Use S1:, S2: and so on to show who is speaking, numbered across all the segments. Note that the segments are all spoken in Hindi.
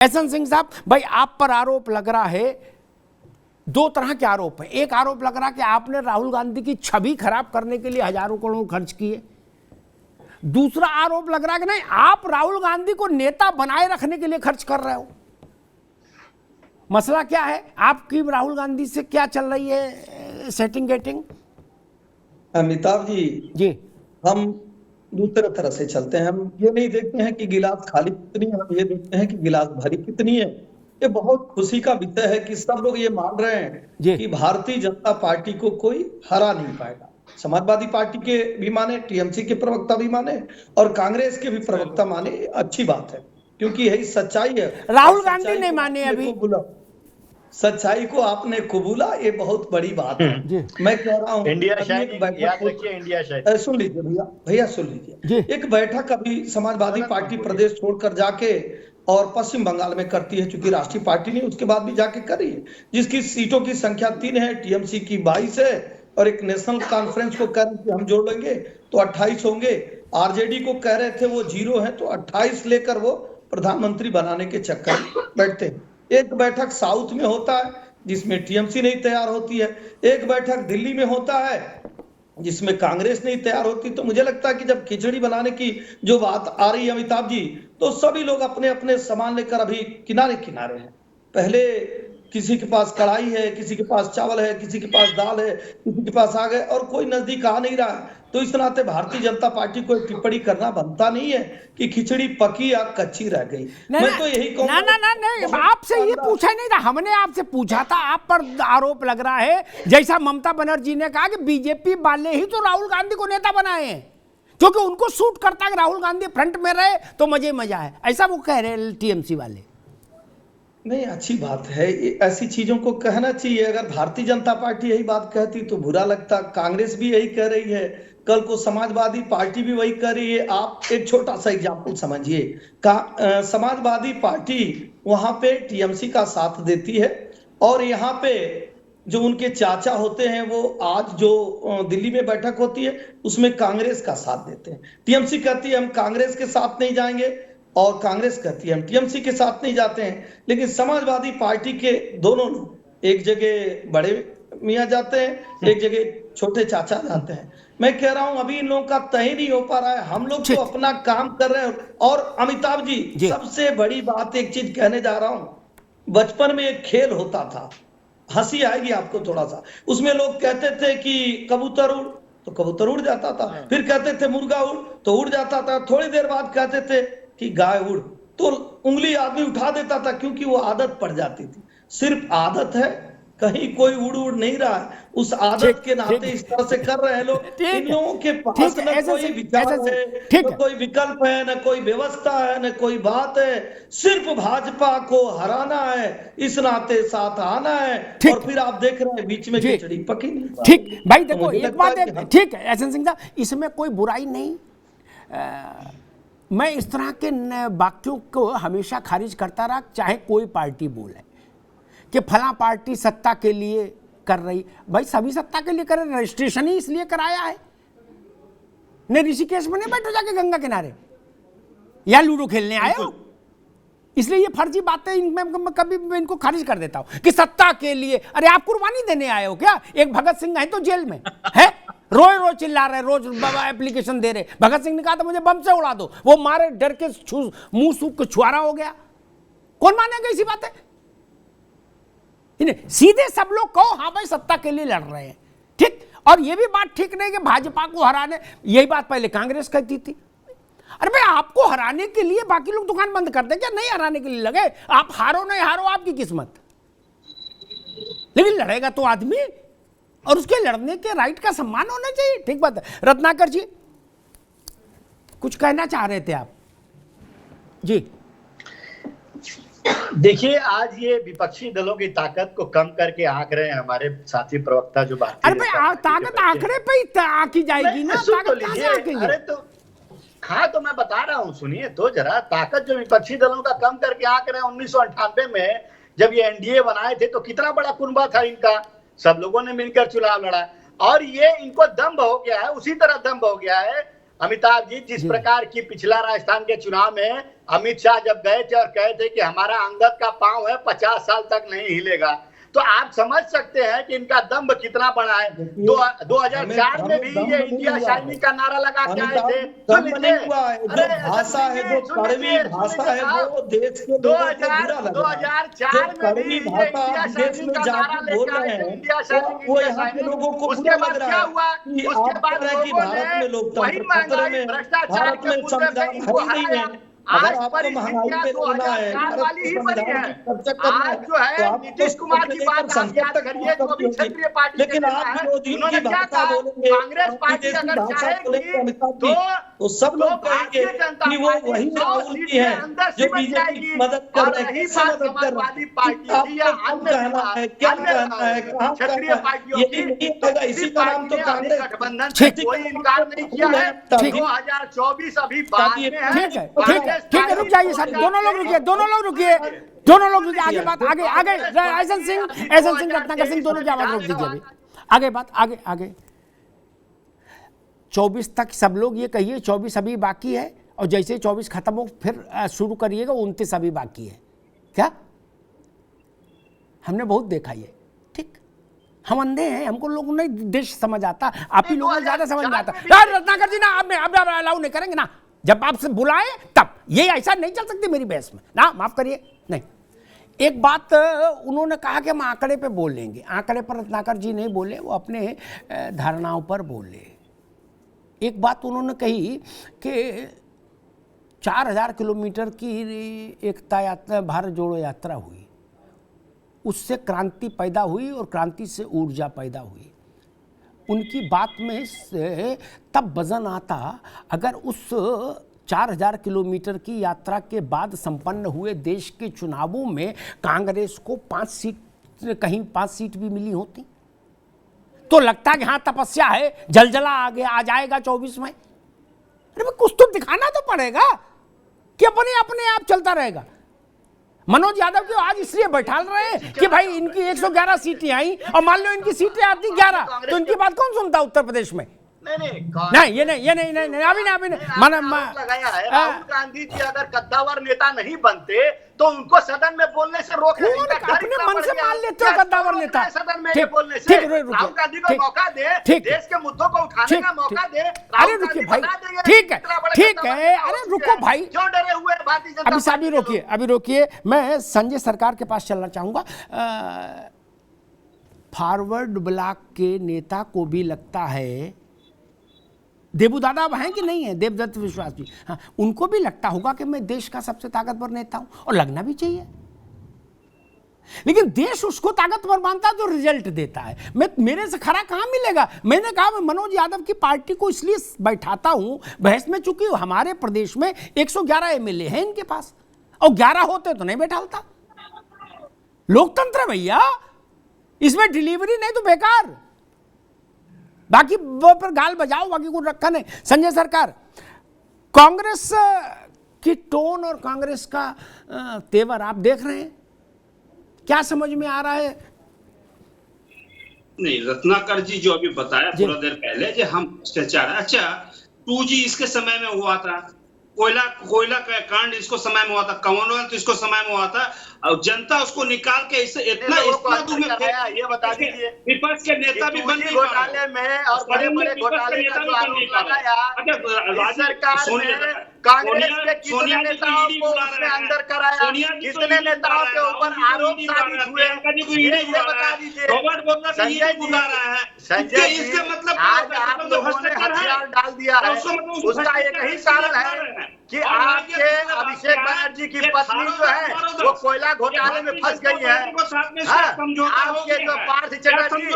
S1: एहसन सिंह साहब, भाई आप पर आरोप लग रहा है, दो तरह के आरोप है। एक आरोप लग रहा है कि आपने राहुल गांधी की छवि खराब करने के लिए हजारों करोड़ खर्च किए। दूसरा आरोप लग रहा है कि नहीं, आप राहुल गांधी को नेता बनाए रखने के लिए खर्च कर रहे हो। मसला क्या है आपकी राहुल गांधी से, क्या चल रही है सेटिंग गेटिंग?
S2: अमिताभ जी, हम दूसरे तरह से चलते हैं। हम ये नहीं देखते हैं कि गिलास खाली कितनी है, हम ये देखते हैं कि गिलास भरी कितनी है। ये बहुत खुशी का विषय है कि सब लोग ये मान रहे हैं कि भारतीय जनता पार्टी को कोई हरा नहीं पाएगा। समाजवादी पार्टी के भी माने, टीएमसी के प्रवक्ता भी माने और कांग्रेस के भी प्रवक्ता माने, अच्छी बात है क्योंकि यही सच्चाई है।
S1: राहुल गांधी ने माने अभी,
S2: सच्चाई को आपने कबूला, ये बहुत बड़ी बात है। मैं कह रहा हूँ
S3: इंडिया शायद
S2: सुन लीजिए भैया सुन लीजिए। एक बैठक अभी समाजवादी पार्टी प्रदेश छोड़कर जाके और पश्चिम बंगाल में करती है, चूंकि राष्ट्रीय पार्टी नहीं, उसके बाद भी जाके करी है, जिसकी सीटों की संख्या 3 है, टीएमसी की 22 है और एक नेशनल कॉन्फ्रेंस को कह रहे थे हम जोड़ लेंगे तो 28 होंगे। आरजेडी को कह रहे थे वो 0 है, तो 28 लेकर वो प्रधानमंत्री बनाने के चक्कर में बैठते हैं। एक बैठक साउथ में होता है जिसमें टीएमसी नहीं तैयार होती है, एक बैठक दिल्ली में होता है जिसमें कांग्रेस नहीं तैयार होती। तो मुझे लगता है कि जब खिचड़ी बनाने की जो बात आ रही है अमिताभ जी, तो सभी लोग अपने अपने सामान लेकर अभी किनारे किनारे हैं। पहले किसी के पास कढ़ाई है, किसी के पास चावल है, किसी के पास दाल है, किसी के पास आग है और कोई नजदीक आ नहीं रहा है। तो इस नाते भारतीय जनता पार्टी को टिप्पणी करना बनता नहीं है कि खिचड़ी पकी या कच्ची रह गई। मैं तो यही कहूंगा
S1: ना, आपसे ये पूछा नहीं था, हमने आपसे पूछा था। आप पर आरोप लग रहा है, जैसा ममता बनर्जी ने कहा कि बीजेपी वाले ही तो राहुल गांधी को नेता बनाए हैं, क्योंकि उनको सूट करता है कि राहुल गांधी फ्रंट में रहे तो मजा है, ऐसा वो कह रहे हैं टीएमसी वाले।
S2: नहीं, अच्छी बात है, ऐसी चीजों को कहना चाहिए। अगर भारतीय जनता पार्टी यही बात कहती तो बुरा लगता। कांग्रेस भी यही कह रही है, कल को समाजवादी पार्टी भी वही कह रही है। आप एक छोटा सा एग्जाम्पल समझिए, समाजवादी पार्टी वहां पे टीएमसी का साथ देती है और यहाँ पे जो उनके चाचा होते हैं वो आज जो दिल्ली में बैठक होती है उसमें कांग्रेस का साथ देते हैं। टीएमसी कहती है हम कांग्रेस के साथ नहीं जाएंगे और कांग्रेस कहती है हम टीएमसी के साथ नहीं जाते हैं। लेकिन समाजवादी पार्टी के दोनों लोग एक जगह बड़े मियां जाते हैं, एक जगह छोटे चाचा जाते हैं। मैं कह रहा हूं अभी इन लोगों का तय नहीं हो पा रहा है। हम लोग तो अपना काम कर रहे हैं। और अमिताभ जी, सबसे बड़ी बात एक चीज कहने जा रहा हूं। बचपन में एक खेल होता था, हंसी आएगी आपको थोड़ा सा। उसमें लोग कहते थे कि कबूतर उड़, तो कबूतर उड़ जाता था। फिर कहते थे मुर्गा उड़, तो उड़ जाता था। थोड़ी देर बाद कहते थे कि गाय उड़, तो उंगली आदमी उठा देता था, क्योंकि वो आदत पड़ जाती थी। सिर्फ आदत है, कहीं कोई उड़ नहीं रहा है। उस आदत के नाते इस तरह से कर रहे हैं लोग। इन लोगों के पास न कोई विचार है, न कोई विकल्प है, न कोई व्यवस्था है, न कोई बात है। सिर्फ भाजपा को हराना है, इस नाते साथ आना है। और फिर आप देख रहे हैं बीच में खिचड़ी पकी नहीं।
S1: ठीक भाई, देखो एक बात है, ठीक है एहसन सिंह साहब, इसमें कोई बुराई नहीं। मैं इस तरह के वाक्यों को हमेशा खारिज करता रहा, चाहे कोई पार्टी बोले कि फला पार्टी सत्ता के लिए कर रही। भाई सभी सत्ता के लिए कर रहे, रजिस्ट्रेशन ही इसलिए कराया है। नहीं ऋषिकेश में नहीं बैठो जाके गंगा किनारे या लूडो खेलने आए हो, इसलिए ये फर्जी बातें मैं कभी इनको खारिज कर देता हूं कि सत्ता के लिए। अरे आप कुर्बानी देने आए हो क्या? एक भगत सिंह है तो जेल में है, रोज चिल्ला रहे, रोज एप्लीकेशन दे रहे। भगत सिंह ने कहा था मुझे बम से उड़ा दो, वो मारे डर के मुंह सूख के छुआरा हो गया। कौन मानेगा इसी बातें? सीधे सब लोग कहो हाँ भाई सत्ता के लिए लड़ रहे हैं, ठीक। और ये भी बात ठीक नहीं कि भाजपा को हराने, यही बात पहले कांग्रेस कहती थी। अरे भाई आपको हराने के लिए बाकी लोग दुकान बंद कर दे क्या? नहीं हराने के लिए लगे, आप हारो नहीं हारो आपकी किस्मत, लेकिन लड़ेगा तो आदमी और उसके लड़ने के राइट का सम्मान होना चाहिए। ठीक बात है। रत्नाकर जी कुछ कहना चाह रहे थे आप जी?
S3: देखिए, आज ये विपक्षी दलों की ताकत को कम करके आंक रहे हैं हमारे साथी प्रवक्ता जो बात।
S1: अरे भाई ताकत आंकड़े पे ही आंकी जाएगी ना, ताकत कहां से आंकेगी?
S3: अरे तो हाँ, तो मैं बता रहा हूँ, सुनिए तो जरा। ताकत जो विपक्षी दलों का कम करके आंक रहे हैं, 1998 में जब ये एनडीए बनाए थे तो कितना बड़ा कुनबा था इनका, सब लोगों ने मिलकर चुनाव लड़ा। और ये इनको दम्भ हो गया है, उसी तरह दम्भ हो गया है अमिताभ जी, जिस प्रकार की पिछला राजस्थान के चुनाव में अमित शाह जब गए थे और कहे थे कि हमारा अंगद का पांव है 50 साल तक नहीं हिलेगा, तो आप समझ सकते हैं कि इनका दम्भ कितना बड़ा है। 2004 में भी ये इंडिया शाइनिंग का नारा लगा के आए थे।
S2: भाषा है जो कड़वी भाषा है वो देश के
S3: 2004 में भी ये इंडिया शाइनिंग का नारा लेके आए थे, इंडिया शाइनिंग,
S2: वो यहाँ के लोगों को
S3: उसके बाद क्या हुआ? उसके बाद
S2: भारत में लोकतंत्र खतरे में, भारत में संविधान है नहीं है।
S3: आज परिस्थितियां 2004 वाली ही बनी है। आज जो है नीतीश कुमार की बात आप याद करिए, जो भी क्षेत्रीय पार्टी,
S2: लेकिन आप
S3: उन्होंने क्या कहा? कांग्रेस पार्टी अगर चाहेगी तो सब लोग कहेंगे कि वो वही राहुल जी है जो बीजेपी की मदद कर रहे हैं। समाजवादी पार्टी या अन्य
S2: क्या कहना है, कहाँ
S3: क्षेत्रीय पार्टियों की
S2: इसी का नाम तो कांग्रेस
S3: गठबंधन से कोई इनकार नहीं किया है। 2024 अभी बाद में है।
S1: ठीक है, रुक जाइए साहब, दोनों लोग रुकिए, आगे बात, आगे ऐसन सिंह रत्नाकर सिंह, दोनों की आवाज रोक दीजिए अभी। आगे बात, आगे 24 तक सब लोग ये कहिए 24 अभी बाकी है, और जैसे 24 खत्म हो फिर शुरू करिएगा 29 अभी बाकी है। क्या हमने बहुत देखा ये, ठीक, हम अंधे हैं, हमको लोगों ने देश समझ आता, आप ही लोगों को ज्यादा समझ में आता। रत्नाकर जी ना, अब अलाउ नहीं करेंगे ना, जब आपसे बुलाए तब, ये ऐसा नहीं चल सकती मेरी बहस में ना, माफ करिए। नहीं, एक बात उन्होंने कहा कि हम आंकड़े पे बोलेंगे, आंकड़े पर रत्नाकर जी नहीं बोले, वो अपने धारणाओं पर बोले। एक बात उन्होंने कही कि 4000 किलोमीटर की एकता यात्रा, भारत जोड़ो यात्रा हुई, उससे क्रांति पैदा हुई और क्रांति से ऊर्जा पैदा हुई। उनकी बात में से तब वजन आता अगर उस 4000 किलोमीटर की यात्रा के बाद संपन्न हुए देश के चुनावों में कांग्रेस को 5 सीट भी मिली होती, तो लगता कि हाँ तपस्या है, जलजला आगे आ जाएगा 24 में। अरे कुछ तो दिखाना तो पड़ेगा कि अपने आप चलता रहेगा। मनोज यादव को आज इसलिए बैठा रहे हैं कि भाई इनकी 111 सीटें आई, और मान लो इनकी सीटें आती 11, तो इनकी बात कौन सुनता उत्तर प्रदेश में? नहीं, ये नहीं, अभी
S3: लगाया है। राहुल गांधी जी अगर कद्दावर नेता नहीं बनते तो उनको सदन में बोलने से रोक रहे हैं।
S1: अपने मन से मान लेते हो कद्दावर नेता
S3: सदन में बोलने से। राहुल गांधी को मौका दे, देश के मुद्दों को उठाने का मौका दे।
S1: अरे रुकिए भाई, ठीक है, अरे रुको भाई,
S3: क्यों डरे हुए भारतीय जनता पार्टी?
S1: अभी रोकिए, मैं संजय सरकार के पास चलना चाहूंगा। फॉरवर्ड ब्लॉक के नेता को भी लगता है, देबू दादा अब हैं कि नहीं है, देवदत्त विश्वास जी, हाँ, उनको भी लगता होगा कि मैं देश का सबसे ताकतवर नेता हूं, और लगना भी चाहिए। लेकिन देश उसको ताकतवर मानता है जो रिजल्ट देता है। मेरे से खरा कहां मिलेगा? मैंने कहा मैं मनोज यादव की पार्टी को इसलिए बैठाता हूं बहस में, चूंकि हमारे प्रदेश में 111 एमएलए हैं इनके पास, और 11 होते तो नहीं बैठाता। लोकतंत्र भैया, इसमें डिलीवरी नहीं तो बेकार, बाकी वो पर गाल बजाओ, बाकी कुछ रखा नहीं। संजय सरकार, कांग्रेस की टोन और कांग्रेस का तेवर आप देख रहे हैं, क्या समझ में आ रहा है?
S4: नहीं, रत्नाकर जी जो अभी बताया थोड़ा देर पहले कि हम भ्रष्टाचार, अच्छा 2G इसके समय में हुआ था, कोयला का कांड इसको समय में हुआ था, कॉमनवेल्थ इसको समय में हुआ था, और जनता उसको निकाल के इससे इतना दूर में
S3: ये बता दीजिए,
S4: विपक्ष के नेता भी बन नहीं
S3: घोटाले में और बड़े घोटाले का जो आरोप लगाया सरकार ने, कांग्रेस के कितने नेताओं को उसने अंदर कराया, कितने नेताओं के ऊपर आरोप साबित हुए, ये बता दीजिए। संजय जी, इसका मतलब आज आप लोगों ने हथियार डाल दिया है, उसका एक ही कारण है कि आपके अभिषेक बनर्जी की पत्नी जो है वो कोयला घोटाले में फंस गई है। आपके जो पार्थ चटर्जी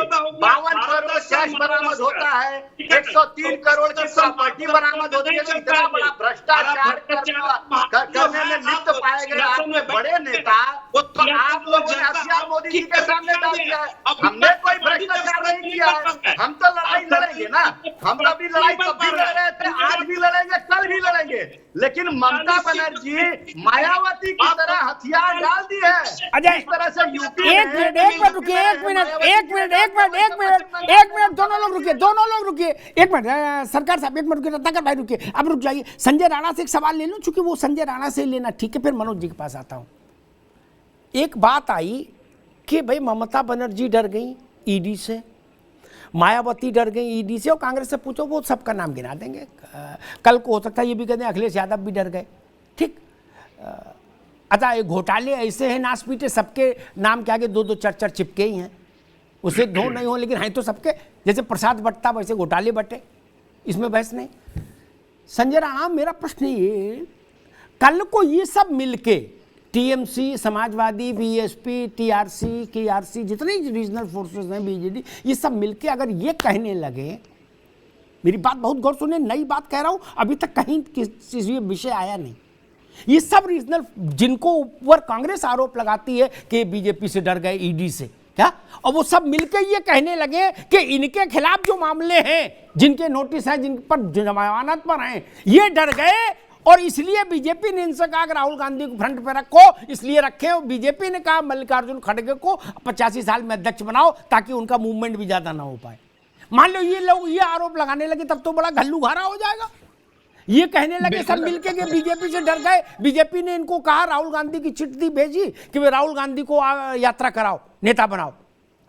S3: 52 करोड़ कैश बरामद होता है, 103 करोड़ की प्रॉपर्टी बरामद होती है। इतना बड़ा भ्रष्टाचार करने में लिप्त पाए गए बड़े नेता
S4: वो
S3: तो आप लोगों ने हथियार मोदी जी के सामने डाल दिया है। हमने कोई भ्रष्टाचार नहीं किया है, हम तो लड़ाई लड़ेंगे ना, हम तो अभी लड़ाई तब भी लड़ रहे थे, आज भी लड़ेंगे, कल भी लड़ेंगे। लेकिन ममता बनर्जी मायावती की तरह हथियार डाल दी है।
S1: अजय,
S3: इस तरह से यूपी
S1: एक मिनट रुकिए, एक मिनट दोनों लोग रुकिए, एक मिनट सरकार साहब, एक मिनट रुकिए, रत्नाकर भाई रुकिए, अब रुक जाइए। संजय राणा से एक सवाल ले लूं, चूंकि वो संजय राणा से लेना ठीक है, फिर मनोज जी के पास आता हूं। एक बात आई कि भाई ममता बनर्जी डर गई ईडी से, मायावती डर गई ईडी से, और कांग्रेस से पूछो वो सबका नाम गिना देंगे। कल को हो सकता है ये भी कहते हैं अखिलेश यादव भी डर गए, ठीक। अतः ये घोटाले ऐसे हैं नास पीटे, सबके नाम के आगे 2-2 4-4 चिपके ही हैं, उसे दो नहीं हो, लेकिन हैं तो सबके, जैसे प्रसाद बंटता वैसे घोटाले बटे, इसमें बहस नहीं। संजय राणा, मेरा प्रश्न ये, कल को ये सब मिलके TMC, Samajwadi, BSP, TRC, KRC, जितने रीजनल फोर्सेस हैं, बीजेडी, ये सब मिलके अगर ये कहने लगे, मेरी बात बहुत गौर सुने, नई बात कह रहा हूं, अभी तक कहीं किसी विषय आया नहीं, ये सब रीजनल जिनको ऊपर कांग्रेस आरोप लगाती है कि बीजेपी से डर गए, ईडी से, क्या, और वो सब मिलकर ये कहने लगे कि इनके खिलाफ जो मामले हैं, जिनके नोटिस हैं, जिन पर जमानत पर हैं, ये डर गए, और इसलिए बीजेपी ने इनसे कहा कि राहुल गांधी को फ्रंट पे रखो, इसलिए रखे, और बीजेपी ने कहा मल्लिकार्जुन खड़गे को 85 साल में अध्यक्ष बनाओ ताकि उनका मूवमेंट भी ज्यादा ना हो पाए। मान लो ये लोग ये आरोप लगाने लगे, तब तो बड़ा घल्लू घारा हो जाएगा। ये कहने लगे सब मिलके कि बीजेपी से डर गए, बीजेपी ने इनको कहा, राहुल गांधी की चिट्ठी भेजी कि वे राहुल गांधी को यात्रा कराओ, नेता बनाओ,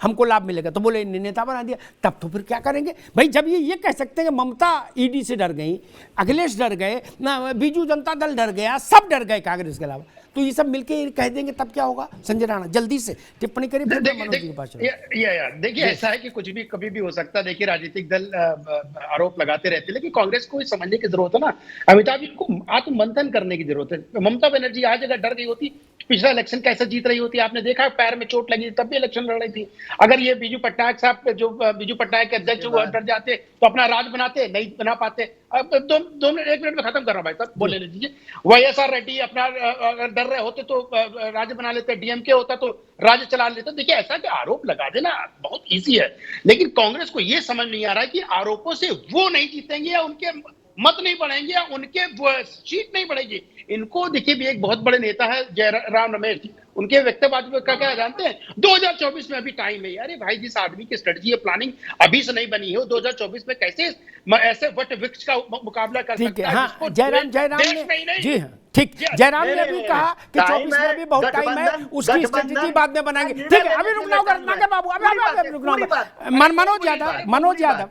S1: हमको लाभ मिलेगा, तो बोले नेता बना दिया। तब तो फिर क्या करेंगे भाई, जब ये कह सकते हैं कि ममता ईडी से डर गई, अखिलेश डर गए, बीजू जनता दल डर गया, सब डर गए कांग्रेस के अलावा, तो ये सब मिलके कह देंगे, तब क्या होगा? संजय राणा जल्दी से टिप्पणी करिए, फिर मनोज जी के पास चलो।
S5: देखिए, ऐसा है कि कुछ भी कभी भी हो सकता है। देखिए, राजनीतिक दल आरोप लगाते रहते हैं, लेकिन कांग्रेस को समझने की जरूरत है ना, अमिताभ जी को आत्ममंथन करने की जरूरत है। ममता बनर्जी आज अगर डर गई होती, पिछला इलेक्शन कैसे जीत रही होती, आपने देखा पैर में चोट लगी तब भी इलेक्शन लड़ रही थी। अगर ये बीजू पट्टायक साहब, जो बीजू पट्टायक के अध्यक्ष वो डर जाते तो अपना राज बनाते, नहीं बना पाते। अब 2 मिनट 1 मिनट में खत्म कर रहा हूं भाई साहब, बोले लीजिए। वाईएसआर रेड्डी अपना अगर डर रहे होते तो राज्य बना लेते, डीएमके होता तो राज्य चला लेते। देखिए, ऐसा कि आरोप लगा देना बहुत ईजी है, लेकिन कांग्रेस को यह समझ नहीं आ रहा है कि आरोपों से वो नहीं जीतेंगे, या उनके मत नहीं बढ़ेंगे, या उनके सीट नहीं बढ़ेगी। इनको देखिए, भी एक बहुत बड़े नेता है जयराम रमेश जी, उनके व्यक्तिवाद में क्या जानते हैं, 2024 में अभी टाइम है। अरे भाई, जिस आदमी की स्ट्रेटजी है, प्लानिंग अभी से नहीं बनी है, 2024 में कैसे ऐसे वट वृक्ष का मुकाबला कर सकता है?
S1: हाँ, जयराम ने, जी हाँ, ठीक, जयराम ने भी कहा कि 24 में अभी बहुत टाइम है, उसकी स्ट्रेटजी बाद में बनाएंगे। ठीक है, अभी रुकना होगा रत्नाकर बाबू, अभी रुकना होगा। मनोज यादव